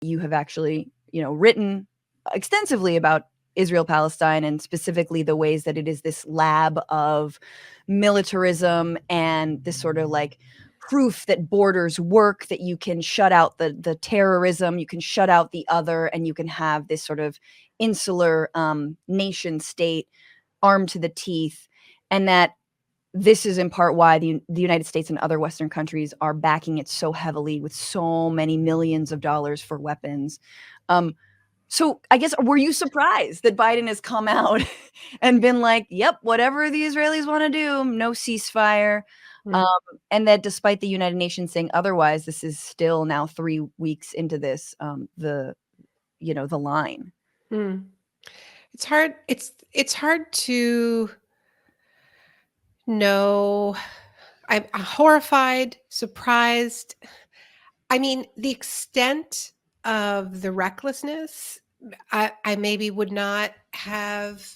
You have actually, written extensively about Israel-Palestine, and specifically the ways that it is this lab of militarism and this sort of like proof that borders work, that you can shut out the terrorism, you can shut out the other, and you can have this sort of insular nation state armed to the teeth. And that this is in part why the United States and other Western countries are backing it so heavily with so many millions of dollars for weapons. So I guess, were you surprised that Biden has come out and been like, yep, whatever the Israelis want to do, no ceasefire? And that despite the United Nations saying otherwise, this is still now 3 weeks into this, the line. It's hard. It's hard to know. I'm horrified, surprised. I mean, the extent of the recklessness, I maybe would not have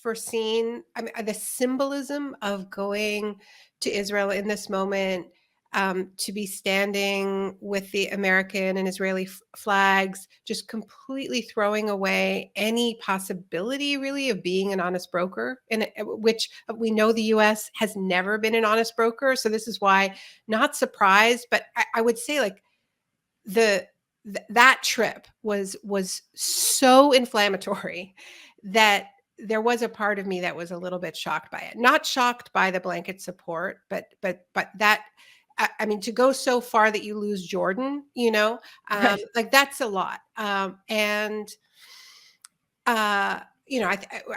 foreseen. I mean, the symbolism of going to Israel in this moment, to be standing with the American and Israeli flags, just completely throwing away any possibility really of being an honest broker, and which we know the U.S. has never been an honest broker. So this is why, not surprised, but I would say like that trip was so inflammatory that there was a part of me that was a little bit shocked by it. Not shocked by the blanket support, but that, I mean, to go so far that you lose Jordan, Right. like that's a lot. I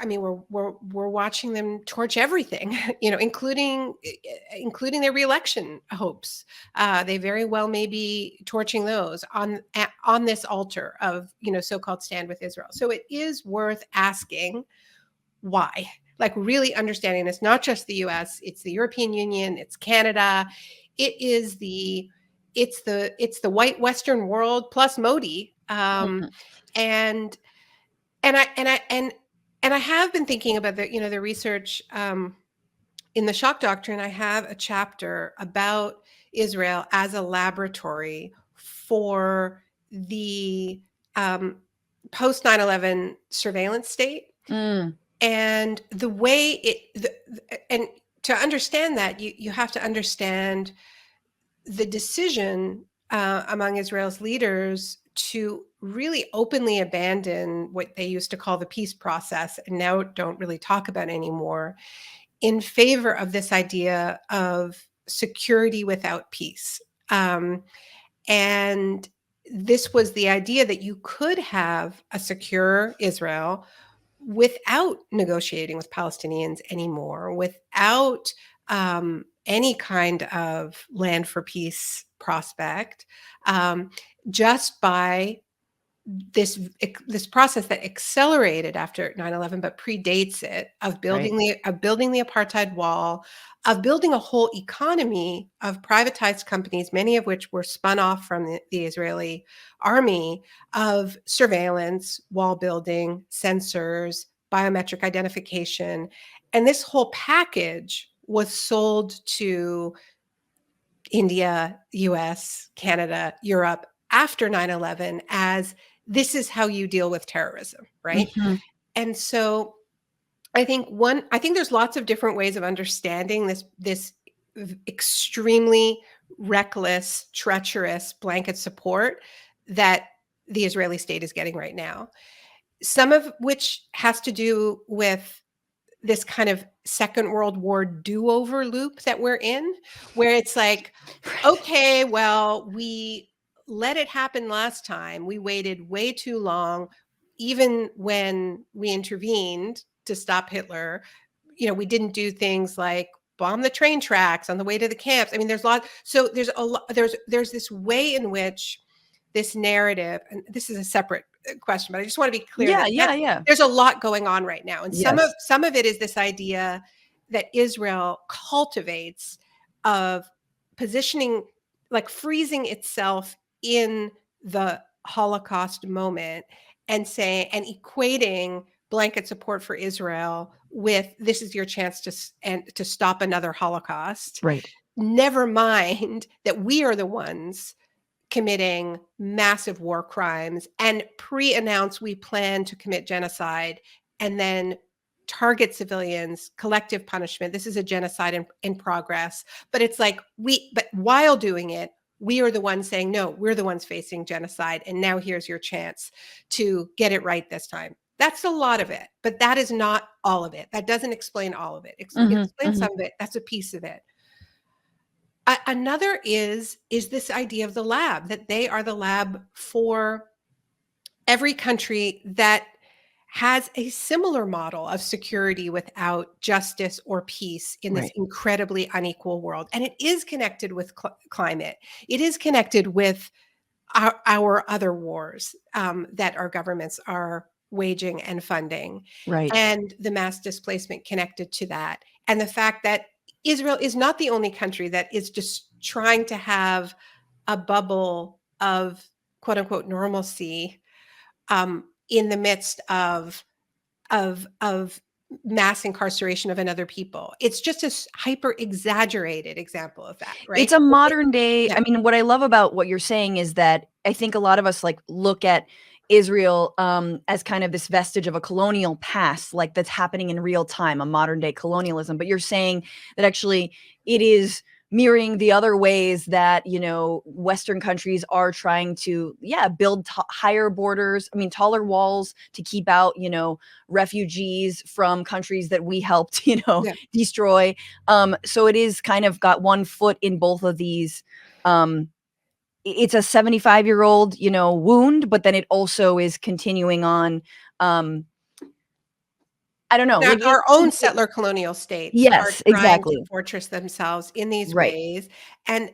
mean, we're watching them torch everything, including their reelection hopes. They very well may be torching those on this altar of, so-called stand with Israel. So it is worth asking why, like really understanding this, not just the US, it's the European Union, it's Canada, it's the white Western world plus Modi. And I have been thinking about the research in the shock doctrine. I have a chapter about Israel as a laboratory for the post 9/11 surveillance state. And the way and to understand that, you have to understand the decision among Israel's leaders to really openly abandon what they used to call the peace process and now don't really talk about anymore, in favor of this idea of security without peace. And this was the idea that you could have a secure Israel without negotiating with Palestinians anymore, without any kind of land for peace prospect, just by this process that accelerated after 9/11 but predates it, of building the apartheid wall, of building a whole economy of privatized companies, many of which were spun off from the Israeli army, of surveillance, wall building, sensors, biometric identification. And this whole package was sold to India, US, Canada, Europe after 9/11 as, this is how you deal with terrorism, right? And so I think there's lots of different ways of understanding this extremely reckless, treacherous blanket support that the Israeli state is getting right now. Some of which has to do with this kind of Second World War do-over loop that we're in, where it's like, okay, well, we let it happen last time. We waited way too long. Even when we intervened to stop Hitler, we didn't do things like bomb the train tracks on the way to the camps. I mean, there's lots. So there's this way in which this narrative, and this is a separate question, but I just want to be clear that there's a lot going on right now. And some of it is this idea that Israel cultivates of positioning, like freezing itself in the Holocaust moment and equating blanket support for Israel with, this is your chance to stop another Holocaust. Right. Never mind that we are the ones committing massive war crimes and pre-announce we plan to commit genocide and then target civilians, collective punishment. This is a genocide in progress. But it's like but while doing it, we are the ones saying, no, we're the ones facing genocide. And now here's your chance to get it right this time. That's a lot of it, but that is not all of it. That doesn't explain all of it. It explains some of it. That's a piece of it. Another is this idea of the lab, that they are the lab for every country that has a similar model of security without justice or peace in this Right. incredibly unequal world. And it is connected with climate. It is connected with our other wars that our governments are waging and funding, Right. and the mass displacement connected to that. And the fact that Israel is not the only country that is just trying to have a bubble of quote unquote normalcy in the midst of mass incarceration of another people. It's just a hyper exaggerated example of that, It's right? a modern day. Yeah, I mean, what I love about what you're saying is that I think a lot of us like look at Israel as kind of this vestige of a colonial past, like that's happening in real time, a modern day colonialism. But you're saying that actually it is mirroring the other ways that, you know, Western countries are trying to, yeah, build higher borders. I mean, taller walls to keep out, you know, refugees from countries that we helped, you know, yeah. destroy. So it is kind of got one foot in both of these. Um, it's a 75-year-old, you know, wound, but then it also is continuing on. Um, I don't know, Now, like our own settler colonial states are yes, trying to exactly. fortress themselves in these Right, ways, and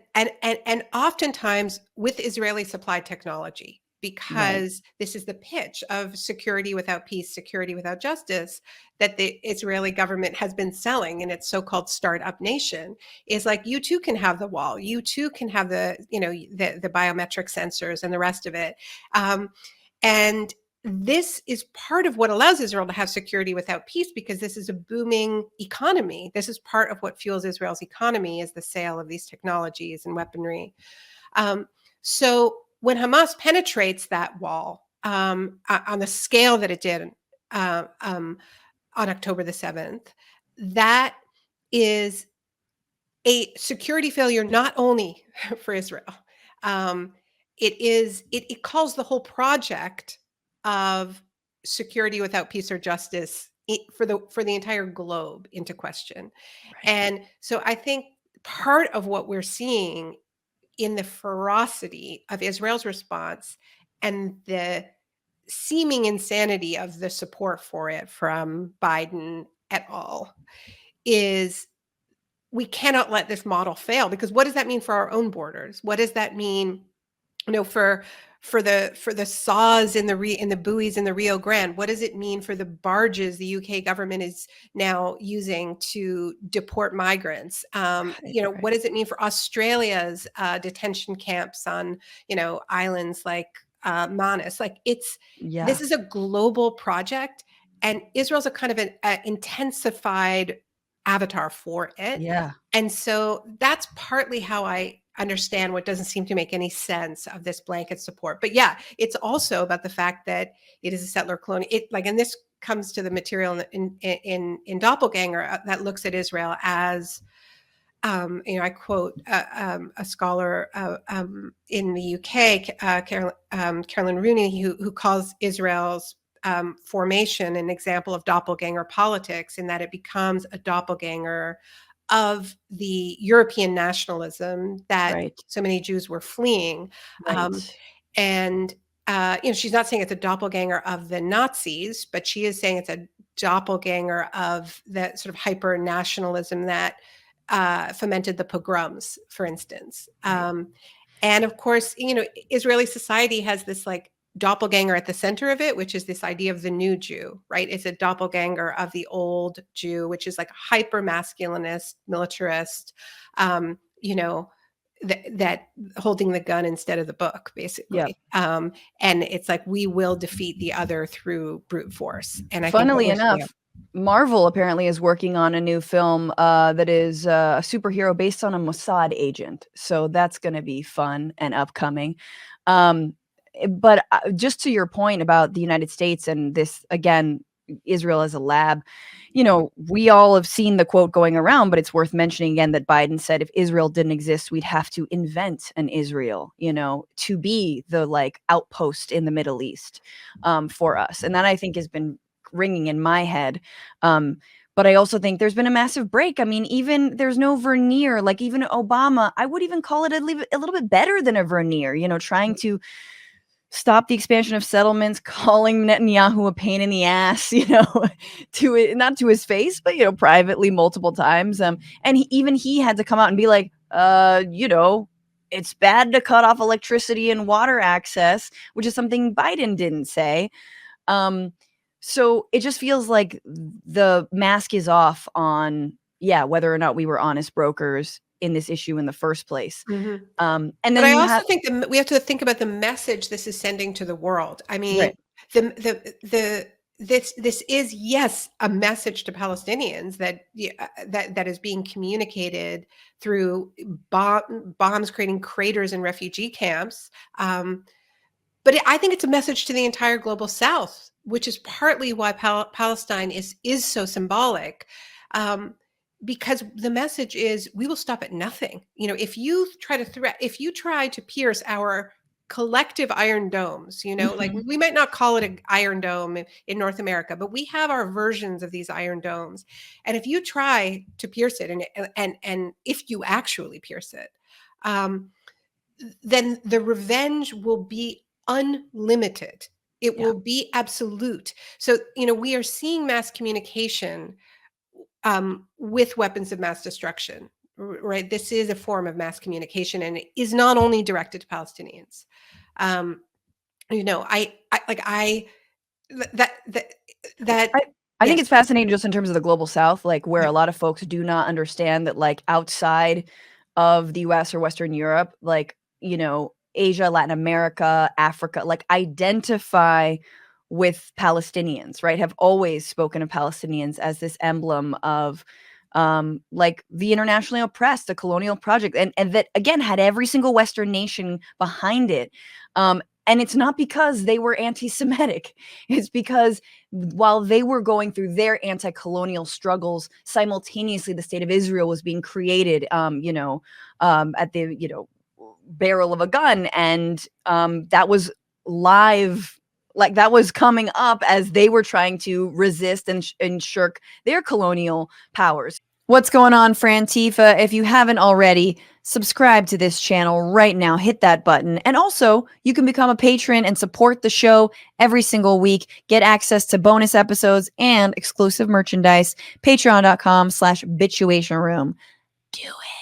oftentimes with Israeli supplied technology, right, because this is the pitch of security without peace, security without justice, that the Israeli government has been selling in its so-called startup nation, is like, you too can have the wall, you too can have the, you know, the biometric sensors and the rest of it. And this is part of what allows Israel to have security without peace, because this is a booming economy. This is part of what fuels Israel's economy, is the sale of these technologies and weaponry. Um, so when Hamas penetrates that wall on the scale that it did uh, um, on October the 7th, that is a security failure not only for Israel. Um, it calls the whole project of security without peace or justice for the entire globe into question. right. And so I think part of what we're seeing in the ferocity of Israel's response and the seeming insanity of the support for it from Biden et al. Is we cannot let this model fail, because what does that mean for our own borders? What does that mean, you know, for the saws in the buoys in the Rio Grande? What does it mean for the barges the UK government is now using to deport migrants? Right, You know, right. what does it mean for Australia's detention camps on, you know, islands like Manus? Like, Yeah, this is a global project, and Israel's a kind of an intensified avatar for it. yeah. And so that's partly how I understand what doesn't seem to make any sense of this blanket support. But yeah, it's also about the fact that it is a settler colony. It, like, and this comes to the material in Doppelganger that looks at Israel as, you know, I quote a scholar in the UK, Carolyn Rooney, who calls Israel's formation an example of doppelganger politics, in that it becomes a doppelganger of the European nationalism that Right, so many Jews were fleeing. right. Um, and, you know, she's not saying it's a doppelganger of the Nazis, but she is saying it's a doppelganger of that sort of hyper nationalism that fomented the pogroms, for instance. Right. And of course, you know, Israeli society has this like doppelganger at the center of it, which is this idea of the new Jew, right? It's a doppelganger of the old Jew, which is like hyper masculinist, militarist, you know, that holding the gun instead of the book, Yeah. basically. And it's like, we will defeat the other through brute force. And I think what Funnily we're enough, seeing. Marvel apparently is working on a new film that is a superhero based on a Mossad agent. So that's going to be fun and upcoming. Um, but just to your point about the United States and this, again, Israel as a lab, you know, we all have seen the quote going around, but it's worth mentioning again that Biden said if Israel didn't exist, we'd have to invent an Israel, you know, to be the like outpost in the Middle East for us. And that I think has been ringing in my head. But I also think there's been a massive break. I mean, even there's no veneer. Like even Obama, I would even call it a little bit better than a veneer. You know, trying to stop the expansion of settlements, calling Netanyahu a pain in the ass. You know, to it, not to his face, but you know, privately multiple times. And even he had to come out and be like, you know, it's bad to cut off electricity and water access, which is something Biden didn't say. Um, so it just feels like the mask is off on, yeah, whether or not we were honest brokers in this issue in the first place. Mhm. And But then I you have also think that we have to think about the message this is sending to the world. I mean, right. the this is, yes, a message to Palestinians that that is being communicated through bombs creating craters in refugee camps. But I think it's a message to the entire global South, which is partly why Palestine is so symbolic. Um, because the message is we will stop at nothing. You know, if you try to pierce our collective iron domes, you know, like we might not call it an iron dome in North America, but we have our versions of these iron domes. And if you try to pierce it, and if you actually pierce it, um, then the revenge will be unlimited. It Yeah. will be absolute. So, you know, we are seeing mass communication with weapons of mass destruction, right? This is a form of mass communication, and it is not only directed to Palestinians. Um, you know, I like I that that that I I think yes, it's fascinating just in terms of the global South, like where yeah, a lot of folks do not understand that like outside of the US or Western Europe, like, you know, Asia, Latin America, Africa, like identify with Palestinians, right? Have always spoken of Palestinians as this emblem of like the internationally oppressed, the colonial project, and that again had every single Western nation behind it. And it's not because they were anti-Semitic. It's because while they were going through their anti-colonial struggles, simultaneously the state of Israel was being created, you know, at the, you know, barrel of a gun. And that was live, like that was coming up as they were trying to resist and shirk their colonial powers. What's going on, Frantifa? If you haven't already, subscribe to this channel right now. Hit that button. And also, you can become a patron and support the show every single week. Get access to bonus episodes and exclusive merchandise. Patreon.com/bitchuation room. Do it.